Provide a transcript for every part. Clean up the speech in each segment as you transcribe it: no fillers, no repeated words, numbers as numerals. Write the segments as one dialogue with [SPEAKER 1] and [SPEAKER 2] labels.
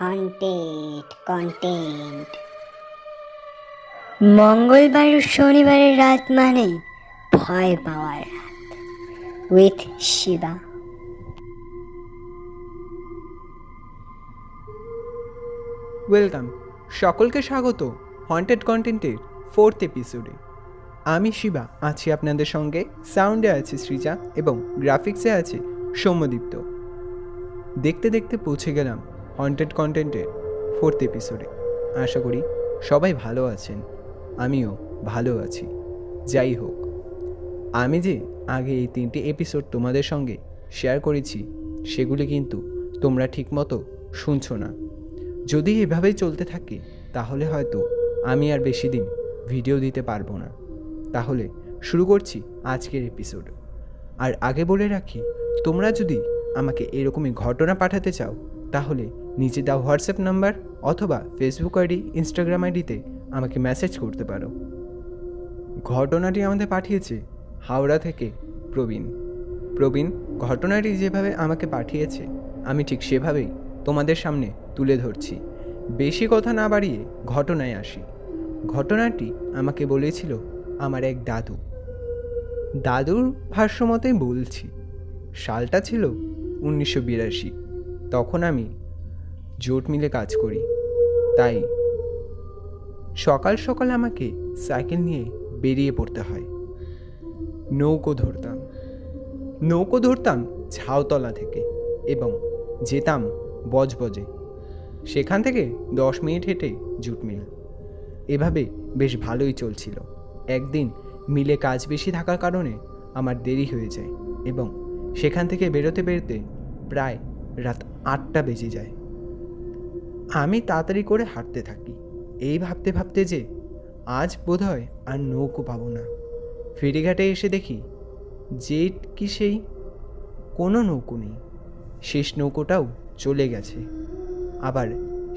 [SPEAKER 1] Haunted content.
[SPEAKER 2] মঙ্গলবার ও শনিবারের রাত মানে ভয় পাওয়ার রাত উইথ শিবা।
[SPEAKER 3] ওয়েলকাম, সকলকে স্বাগত হন্টেড কন্টেন্টের 4th এপিসোডে। আমি শিবা আছি আপনাদের সঙ্গে। সাউন্ডে আছে সৃজা এবং গ্রাফিক্সে আছে সৌম্যদীপ্ত। দেখতে দেখতে পৌঁছে গেলাম হন্টেড কন্টেন্টের 4th এপিসোডে। আশা করি সবাই ভালো আছেন, আমিও ভালো আছি। যাই হোক, আমি যে আগে এই 3টি এপিসোড তোমাদের সঙ্গে শেয়ার করেছি সেগুলি কিন্তু তোমরা ঠিকমতো শুনছো না। যদি এভাবেই চলতে থাকে তাহলে হয়তো আমি আর বেশি দিন ভিডিও দিতে পারবো না। তাহলে শুরু করছি আজকের এপিসোড। আর আগে বলে রাখি, তোমরা যদি আমাকে এরকমই ঘটনা পাঠাতে চাও তাহলে নিচে দাও হোয়াটসঅ্যাপ নাম্বার অথবা ফেসবুক আইডি, ইনস্টাগ্রাম আইডিতে আমাকে মেসেজ করতে পারো। ঘটনাটি আমাদের পাঠিয়েছে হাওড়া থেকে প্রবীণ ঘটনাটি যেভাবে আমাকে পাঠিয়েছে আমি ঠিক সেভাবেই তোমাদের সামনে তুলে ধরছি। বেশি কথা না বাড়িয়ে ঘটনায় আসি। ঘটনাটি আমাকে বলেছিল আমার এক দাদুর ভাষ্য মতেই বলছি। সালটা ছিল 1982। তখন আমি জোট মিলে কাজ করি, তাই সকাল সকাল আমাকে সাইকেল নিয়ে বেরিয়ে পড়তে হয়। নৌকো ধরতাম ঝাউতলা থেকে এবং যেতাম বজবজে। সেখান থেকে 10 মিনিট হেঁটে জুট মিল। এভাবে বেশ ভালোই চলছিল। একদিন মিলে কাজ বেশি থাকার কারণে আমার দেরি হয়ে যায় এবং সেখান থেকে বেরোতে বেরোতে প্রায় রাত 8টা বেজে যায়। আমি তাড়াতাড়ি করে হাঁটতে থাকি, এই ভাবতে ভাবতে যে আজ বোধহয় আর নৌকো পাবো না। ফেরিঘাটে এসে দেখি জেট কি সেই কোনো নৌকো নেই। শেষ নৌকোটাও চলে গেছে। আবার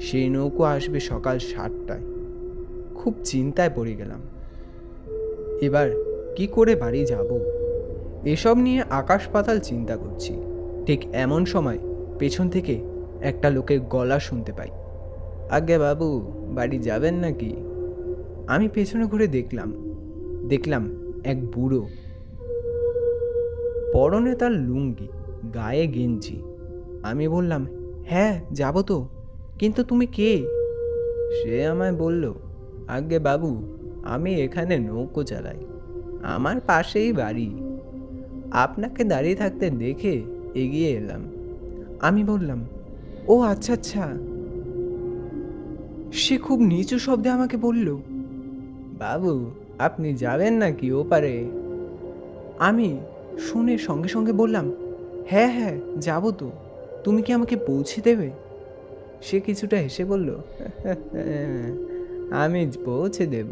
[SPEAKER 3] সেই নৌকো আসবে সকাল 7টায়। খুব চিন্তায় পড়ে গেলাম, এবার কি করে বাড়ি যাব। এসব নিয়ে আকাশ পাতাল চিন্তা করছি। ঠিক এমন সময় পেছন থেকে একটা লোকের গলা শুনতে পাই। আগে বাবু, বাড়ি যাবেন নাকি? আমি পেছনে ঘুরে দেখলাম এক বুড়ো, পরনে তার লুঙ্গি, গায়ে গেঞ্জি। আমি বললাম, হ্যাঁ যাব তো, কিন্তু তুমি কে? সে আমায় বলল, আগে বাবু, আমি এখানে নৌকো চালাই, আমার পাশেই বাড়ি। আপনাকে দাঁড়িয়ে থাকতে দেখে এগিয়ে এলাম। আমি বললাম, ও আচ্ছা আচ্ছা। সে খুব নিচু শব্দে আমাকে বলল, বাবু, আপনি যাবেন নাকি ওপারে? আমি শুনে সঙ্গে সঙ্গে বললাম, হ্যাঁ হ্যাঁ যাব তো, তুমি কি আমাকে পৌঁছে দেবে? সে কিছুটা হেসে বলল, আমি পৌঁছে দেব,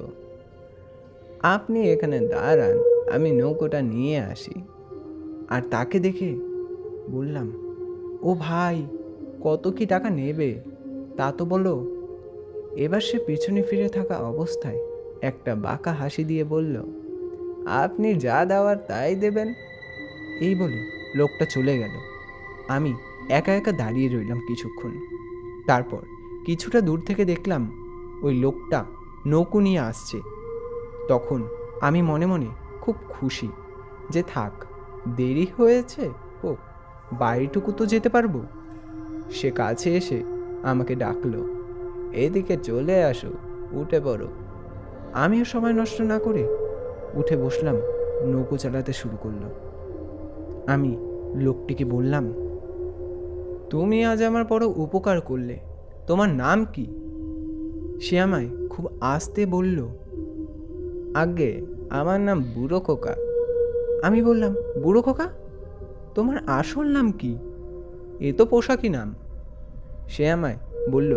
[SPEAKER 3] আপনি এখানে দাঁড়ান, আমি নৌকোটা নিয়ে আসি। আর তাকে দেখে বললাম, ও ভাই, কত কি টাকা নেবে তা তো বলো। এবার সে পিছনে ফিরে থাকা অবস্থায় একটা বাঁকা হাসি দিয়ে বলল, আপনি যা দেওয়ার তাই দেবেন। এই বলে লোকটা চলে গেল। আমি একা একা দাঁড়িয়ে রইলাম কিছুক্ষণ। তারপর কিছুটা দূর থেকে দেখলাম ওই লোকটা নৌকো নিয়ে আসছে। তখন আমি মনে মনে খুব খুশি যে থাক, দেরি হয়েছে হোক, বাড়িটুকু তো যেতে পারবো। সে কাছে এসে আমাকে ডাকলো, এদিকে চলে আসো, উঠে পড়ো। আমিও সময় নষ্ট না করে উঠে বসলাম, নৌকো চালাতে শুরু করলো। আমি লোকটিকে বললাম, তুমি আজ আমার বড় উপকার করলে, তোমার নাম কি? সে আমায় খুব আস্তে বলল, আগে আমার নাম বুড়ো খোকা। আমি বললাম, বুড়ো খোকা? তোমার আসল নাম কি? এ তো পোশাকি নাম। সে আমায় বলল,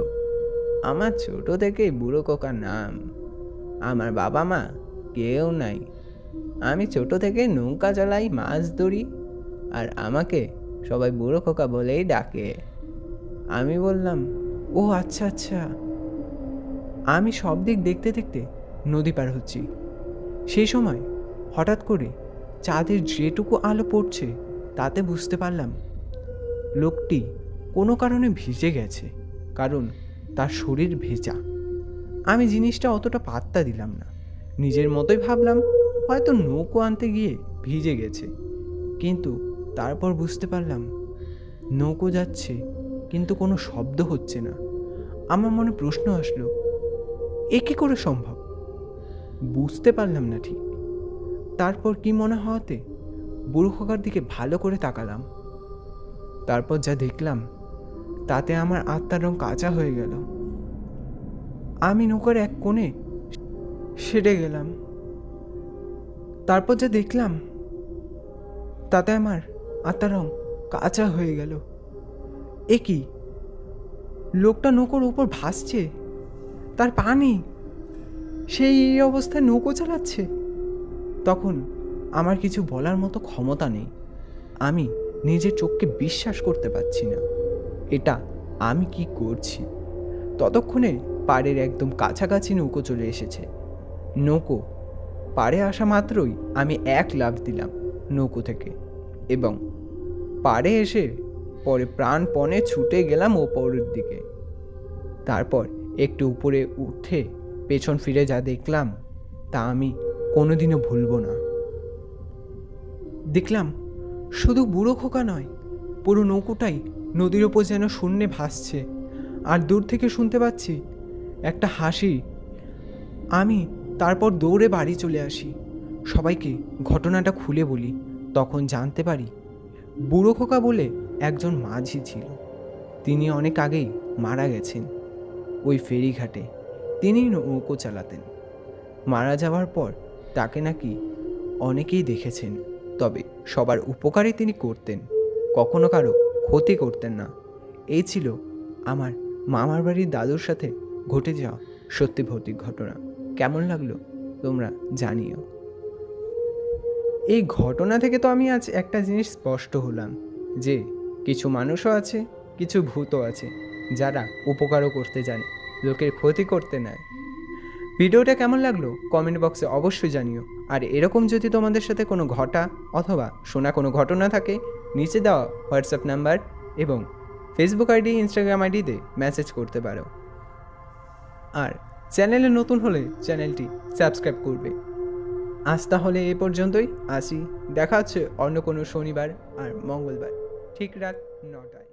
[SPEAKER 3] আমার ছোট থেকেই বুড়ো খোকা নাম, আমার বাবা মা কেউ নাই। আমি ছোট থেকে নৌকা চালাই, মাছ ধরি, আর আমাকে সবাই বুড়ো খোকা বলেই ডাকে। আমি বললাম, ও আচ্ছা আচ্ছা। আমি সব দিক দেখতে দেখতে নদী পার হচ্ছি। সেই সময় হঠাৎ করে চাঁদের যেটুকু আলো পড়ছে তাতে বুঝতে পারলাম লোকটি কোনো কারণে ভিজে গেছে, কারণ তার শরীর ভেজা। আমি জিনিসটা অতটা পাত্তা দিলাম না, নিজের মতোই ভাবলাম হয়তো নৌকো আনতে গিয়ে ভিজে গেছে। কিন্তু তারপর বুঝতে পারলাম নৌকো যাচ্ছে কিন্তু কোনো শব্দ হচ্ছে না। আমার মনে প্রশ্ন আসলো, এ কী করে সম্ভব? বুঝতে পারলাম না ঠিক। তারপর কি মনে হওয়াতে বুড়ো খোকার দিকে ভালো করে তাকালাম। তারপর যা দেখলাম তাতে আমার আত্মার রং কাঁচা হয়ে গেল। আমি নৌকার এক কোণে সেটে গেলাম। তারপর যা দেখলাম তাতে আমার আত্মার রং কাঁচা হয়ে গেল। এ কি, লোকটা নৌকোর উপর ভাসছে, তার পা নেই, সেই এই অবস্থায় নৌকো চালাচ্ছে। তখন আমার কিছু বলার মতো ক্ষমতা নেই। আমি নিজের চোখকে বিশ্বাস করতে পারছি না, এটা আমি কি করছি। ততক্ষণে পাড়ের একদম কাছাকাছি নৌকো চলে এসেছে। নৌকো পাড়ে আসা মাত্রই আমি এক লাফ দিলাম নৌকো থেকে এবং পাড়ে এসে পরে প্রাণপণে ছুটে গেলাম ওপরের দিকে। তারপর একটু উপরে উঠে পেছন ফিরে যা দেখলাম তা আমি কোনোদিনও ভুলব না। দেখলাম শুধু বুড়ো খোকা নয়, পুরো নৌকোটাই নদীর ওপর যেন শূন্যে ভাসছে। আর দূর থেকে শুনতে পাচ্ছি একটা হাসি। আমি তারপর দৌড়ে বাড়ি চলে আসি, সবাইকে ঘটনাটা খুলে বলি। তখন জানতে পারি বুড়ো খোকা বলে একজন মাঝি ছিল, তিনি অনেক আগেই মারা গেছেন। ওই ফেরিঘাটে তিনি নৌকো চালাতেন। মারা যাওয়ার পর তাকে নাকি অনেকেই দেখেছেন, তবে সবার উপকারই তিনি করতেন, কখনো কারো ক্ষতি করতেন না। এই ছিল আমার মামার বাড়ির দাদুর সাথে ঘটে যাওয়া সত্যি ভৌতিক ঘটনা। কেমন লাগলো তোমরা জানিও। এই ঘটনা থেকে তো আমি আজ একটা জিনিস স্পষ্ট হলাম যে কিছু মানুষও আছে, কিছু ভূতও আছে যারা উপকারও করতে জানে, লোকের ক্ষতি করতে নেয়। ভিডিওটা কেমন লাগলো কমেন্ট বক্সে অবশ্যই জানিও। আর এরকম যদি তোমাদের সাথে কোনো ঘটা অথবা শোনা কোনো ঘটনা থাকে, নিচে দেওয়া হোয়াটসঅ্যাপ নাম্বার এবং ফেসবুক আইডি, ইনস্টাগ্রাম আইডিতে মেসেজ করতে পারো। আর চ্যানেলে নতুন হলে চ্যানেলটি সাবস্ক্রাইব করবে। আজ তাহলে এ পর্যন্তই আসি, দেখা হচ্ছে অন্য কোনো শনিবার আর মঙ্গলবার ঠিক রাত 9টায়।